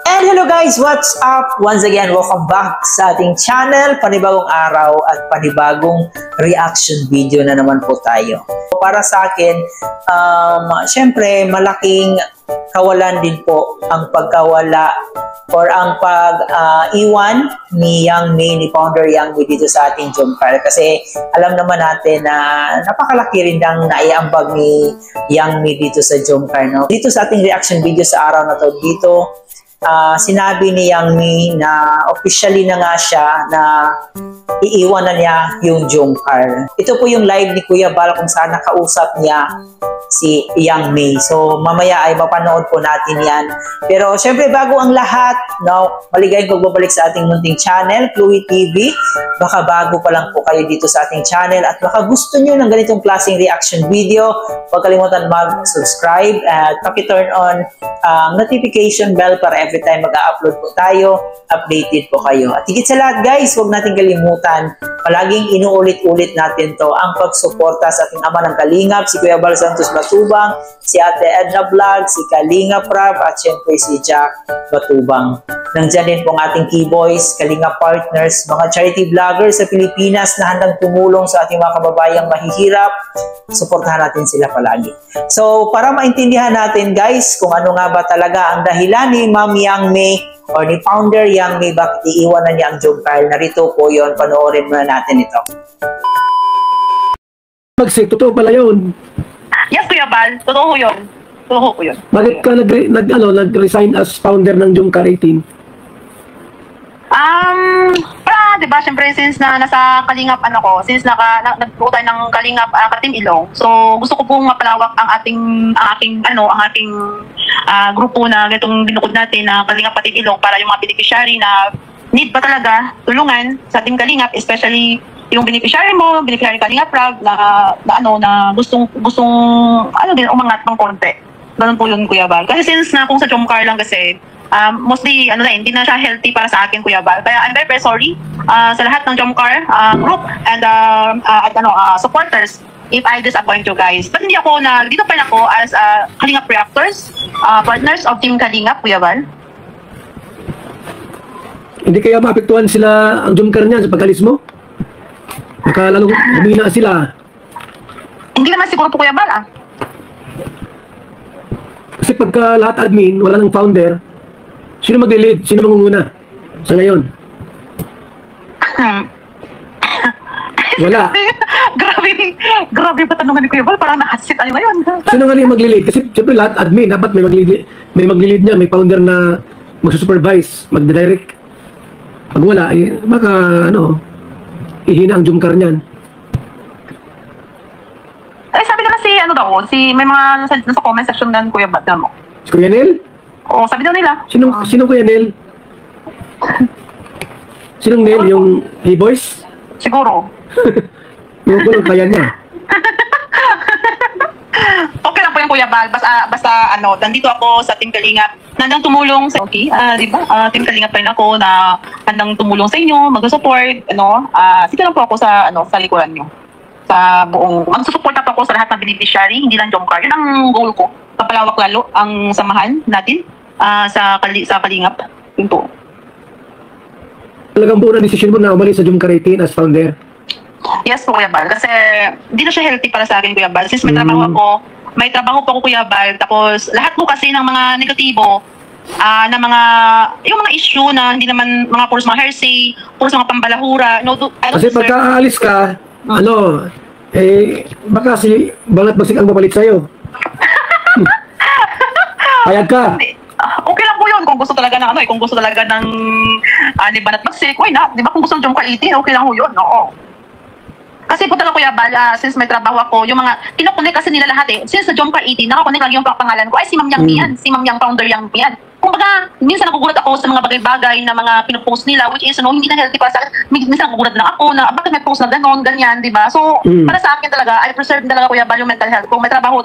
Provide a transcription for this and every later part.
And hello guys, what's up? Once again, welcome back sa ating channel. Panibagong araw at panibagong reaction video na naman po tayo. Para sa akin, syempre malaking kawalan din po ang pagkawala or ang pag-iwan ni Yang Mi, ni Founder Yang Mi dito sa ating Jomcar. Kasi alam naman natin na napakalaki rin ang naiambag ni Yang Mi dito sa Jomcar. No? Dito sa ating reaction video sa araw na to, dito sinabi ni Yang Mi na officially na nga siya na iiwan na niya yung Jomcar. Ito po yung live ni Kuya Bal kung saan nakausap niya si Yang Mi. So mamaya ay mapanood po natin yan. Pero syempre bago ang lahat, no, maligayang pagbabalik sa ating munting channel, Chloe TV. Baka bago pa lang po kayo dito sa ating channel at baka gusto nyo ng ganitong klaseng reaction video, huwag kalimutan mag-subscribe at paki-turn on ang notification bell para every time mag-upload po tayo, updated po kayo. At higit sa lahat guys, huwag natin kalimutan, palaging inuulit-ulit natin to, ang pagsuporta sa ating ama ng Kalingap, si Kuya Bal Santos Batubang, si Ate Edna Vlog, si Kalingap Rab, at syempre si Jack Batubang. Nandiyan din po ang ating Keyboys, Kalingap Partners, mga charity vloggers sa Pilipinas na handang tumulong sa ating mga kababayang mahihirap. Suportahan natin sila palagi. So, para maintindihan natin guys, kung ano nga ba talaga ang dahilan ni Ma'am Yang Mi or ni Founder Yang Mi, bakit iiwan na niya ang Jomcar, narito po yon, panoorin muna natin ito. Magsik, totoo pala yun. Yes, Kuya Bal. Totoo yun. Totoo ko yun. Bakit ka nag-resign as founder ng Jomcar 18? Diba, syempre, since na nasa Kalingap, since nagtuo tayo ng Kalingap Ka-Team Ilong, so gusto ko pong mapalawak ang aking grupo na itong binukod natin na Kalingap Ka-Team Ilong para yung mga beneficiary na need pa talaga tulungan sa Team Kalingap, especially yung beneficiary mo, beneficiary Kalingap Rab na gustong din umangat ng konti. Ganun po yun, Kuya Bal. Kasi since na kung sa Jomcar lang kasi, mostly hindi na siya healthy para sa akin, Kuya Bal. Kaya I'm very, very sorry sa lahat ng Jomcar group and supporters if I disappoint you guys. But hindi ako dito pa rin ako as Kalingap Reactors, partners of Team Kalingap, Kuya Bal. Hindi kaya maapektuhan sila ang Jomcar niyan sa pag-alis mo? Baka lalong humina sila. Hindi naman siguro po, Kuya Bal, Kasi pagka lahat admin, wala ng founder, sino mag-lead? Sino mangunguna? Sa ngayon? Wala. Grabe pa tanungan ni Kuya Bal, parang nakasit ano ngayon. Sino nga niya mag-lead? Kasi siyempre lahat admin, dapat may mag-lead niya, may founder na mag-supervise, mag-direct. Pag wala, baka ihina ang Jomcar niyan. Sabi nila may mga nasa comment section na Kuya Bal mo. Si Kuya Nel? Oo, sabi daw nila. Sinong Kuya Nel? Sinong Nel? Yung Keyboys? Siguro. Yung kulong kaya niya. Okay lang po yung Kuya Bal. Basta nandito ako sa Team Kalingap. Nandang tumulong sa di ba? Team Kalingap pa rin ako na handang tumulong sa inyo, mag-support, sige lang po ako sa likuran niyo. Sa buong, mag-support po ako sa lahat ng beneficiary, hindi lang Jomcar. Yun ang goal ko. Papalawak lalo ang samahan natin sa Kalingap. Yun po. Talagang buo na decision mo na umalis sa Jomcar 18 as founder? Yes po, Kuya Bal. Kasi hindi na siya healthy para sa akin, Kuya Bal. Since may trabaho po ako, Kuya Bal. Tapos lahat po kasi ng mga negatibo, yung mga issue na hindi naman mga puros mga hearsay, puros mga pambalahura. Kasi pagka aalis ka, baka si Banat Basik ang mapalit sa'yo. Payag ka. Okay lang po yun. Kung gusto talaga ng kung gusto talaga ng ni Banat Basik, why not? Di ba kung gusto ng Jomcar 18, okay lang po yun. Oo. Kasi po talaga, Kuya Bal, since may trabaho ako, yung mga, kinukunik kasi nila lahat Since sa Jomcar 18, nakakunik lang yung pangalan ko, ay si Ma'am Yang Mi yan. Si Ma'am Yang, Founder Yang Mi yan. Kumbaga, minsan nagugulat ako sa mga bagay-bagay na mga pinupost nila, which is, hindi na healthy para sa akin. Minsan nagugulat na ako na, bakit may post na gano'n, ganyan, di ba? So, para sa akin talaga, I preserve talaga, Kuya Bal, yung mental health. Kung may trabaho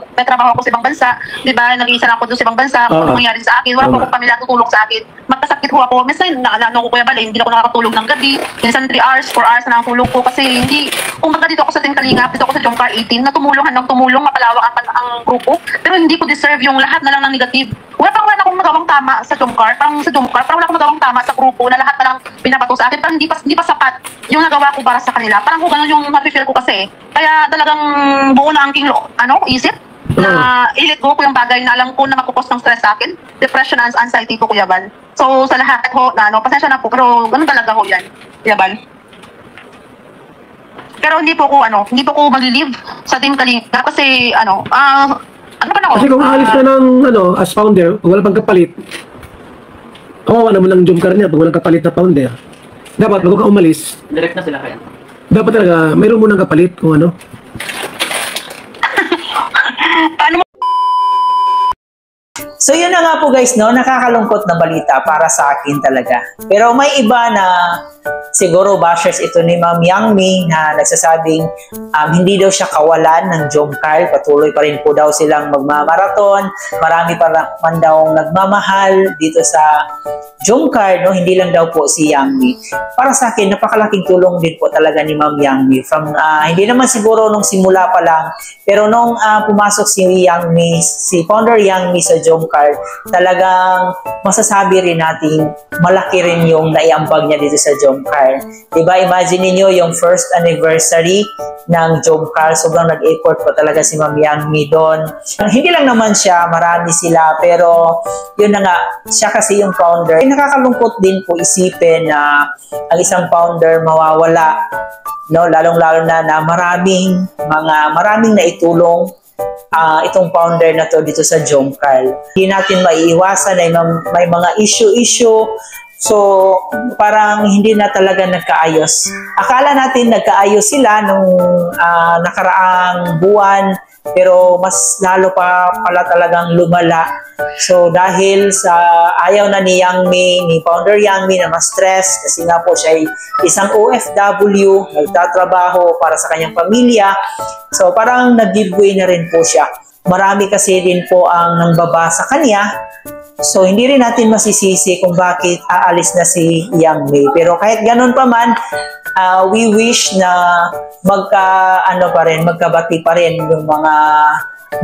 ako sa ibang bansa, di ba, nag-iisa lang ako doon sa ibang bansa, kung ano mangyari sa akin, wala po akong pamilya tutulong sa akin. Magkasakit ho ako. Minsan, ko, Kuya Bal, hindi ako nakakatulog ng gabi. Minsan, 3 hours, 4 hours na nakatulog ko kasi hindi, kumbaga dito ako sa Team Kalingap, dito ako sa Jomcar 18, na tumulong, mapalawak ang grupo. Pero hindi ko deserve yung lahat na lang ng negative. Wala akong magawang tama tama sa Jomcar, parang wala akong nagawang tama sa grupo na lahat palang binabato sa akin, parang hindi pa sapat yung nagawa ko para sa kanila. Parang kung ganun yung nafe-feel ko kasi. Kaya talagang buo na ang isip na i-let go ko yung bagay na alam ko na magkukos ng stress sa akin. Depression and anxiety po, Kuya Bal. So sa lahat ho, na pasensya na po, pero ganun talaga ho yan, Kuya Bal. Pero hindi po ko mag-leave sa Team Kalinga kasi ano ba na ako? Kasi kung aalis ka ng as founder, kung wala pang kapalit, kawawa naman ng Jomcar niya pag walang kapalit na founder. Dapat bago ka umalis, Direct na sila kaya. dapat talaga mayroon mo ng kapalit kung ano. Paano mo? So yun na nga po guys, no, nakakalungkot na balita para sa akin talaga. Pero may iba na siguro bashers ito ni Ma'am Yang Mi na nagsasabing hindi daw siya kawalan ng Jomcar. Patuloy pa rin po daw silang magmamarathon. Marami pa man daw nagmamahal dito sa Jomcar, no? Hindi lang daw po si Yang Mi. Para sa akin, napakalaking tulong din po talaga ni Ma'am Yang Mi. From, hindi naman siguro nung simula pa lang, pero nung pumasok si Yang Mi, si founder Yang Mi sa Jomcar, talagang masasabi rin natin malaki rin yung naiambag niya dito sa Jomcar. Diba, imagine niyo yung first anniversary ng Jomcar, sobrang nag-effort po talaga si Ma'am Yang Mi doon. Hindi lang naman siya, marami sila, pero yun na nga, siya kasi yung founder. Nakakalungkot din po isipin na ang isang founder mawawala, no? Lalong-lalo na maraming naitulong itong founder na to dito sa Jomcar. Hindi natin maiiwasan na may mga issue. So, parang hindi na talaga nagkaayos. Akala natin nagkaayos sila nung nakaraang buwan, pero mas lalo pa pala talagang lumala. So, dahil sa ayaw na ni Yang Mi, ni founder Yang Mi na ma-stress, kasi nga po siya ay isang OFW, nagtatrabaho para sa kanyang pamilya. So, parang nag-giveaway na rin po siya. Marami kasi din po ang nangbaba sa kanya. So, hindi rin natin masisisi kung bakit aalis na si Yang Mi. Pero kahit ganun pa man, we wish na magkabati pa rin yung mga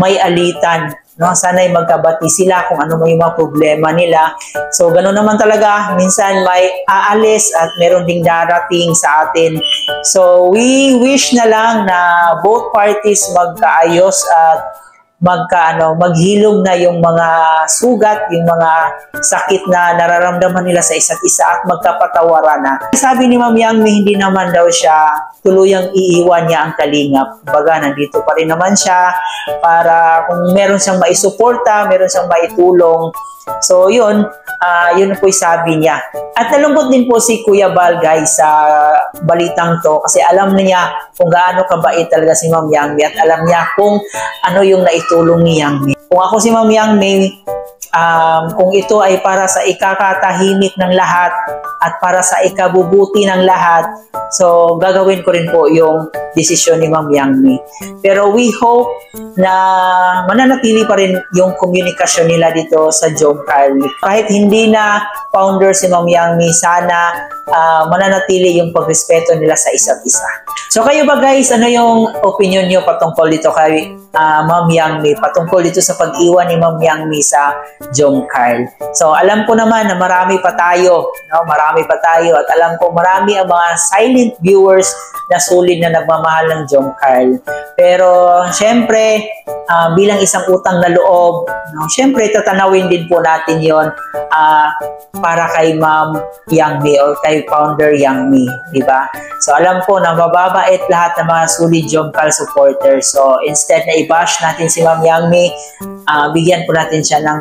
may alitan. No? Sana'y magkabati sila kung ano may mga problema nila. So, ganun naman talaga. Minsan may aalis at meron ding darating sa atin. So, we wish na lang na both parties magkaayos at maghilom na yung mga sugat, yung mga sakit na nararamdaman nila sa isa't isa at magkapatawaran na. Sabi ni Ma'am Yang Mi, hindi naman daw siya tuluyang iiwan niya ang kalingap. Baga, nandito pa rin naman siya para kung meron siyang maisuporta, meron siyang maitulong. So, yun po yung sabi niya. At nalungkot din po si Kuya Bal, guys, sa balitang to kasi alam niya kung gaano kabait talaga si Ma'am Yang Mi at alam niya kung ano yung naitulong ni Yang Mi. Kung ako si Ma'am Yang Mi, kung ito ay para sa ikakatahimik ng lahat at para sa ikabubuti ng lahat, so gagawin ko rin po yung desisyon ni Ma'am Yang Mi. Pero we hope na mananatili pa rin yung komunikasyon nila dito sa Jomcar. Kahit hindi na founder si Ma'am Yang Mi, sana mananatili yung pagrespeto nila sa isa't isa. So kayo ba guys, ano yung opinion nyo patungkol dito kay Ma'am Yang Mi, patungkol dito sa pag-iwan ni Ma'am Yang Mi sa Jomcar? So alam ko naman na marami pa tayo, no? Marami pa tayo at alam ko marami ang mga silent viewers na sulit na nagmamahal ng Jomcar. Pero syempre, bilang isang utang na loob, no? Syempre tatanawin din po natin yon para kay Ma'am Yang Mi or kay founder Yang Mi, di ba? So alam ko na mababait lahat ng mga sulit Jomcar supporters. So instead na i-bash natin si Ma'am Yang Mi, bigyan po natin siya ng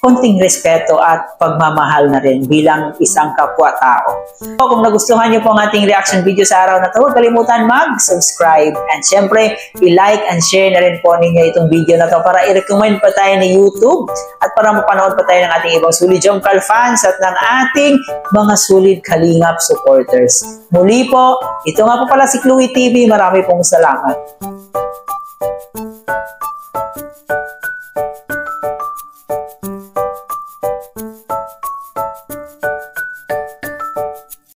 konting respeto at pagmamahal na rin bilang isang kapwa-tao. So, kung nagustuhan niyo po ang ating reaction video sa araw na ito, huwag kalimutan mag-subscribe and syempre, i-like and share na rin po ninyo itong video na ito para i-recommend pa tayo ni YouTube at para mapanood pa tayo ng ating ibang sulit Jomcar fans at ng ating mga sulit Kalingap supporters. Muli po, ito nga po pala si Chloe TV. Marami pong salamat.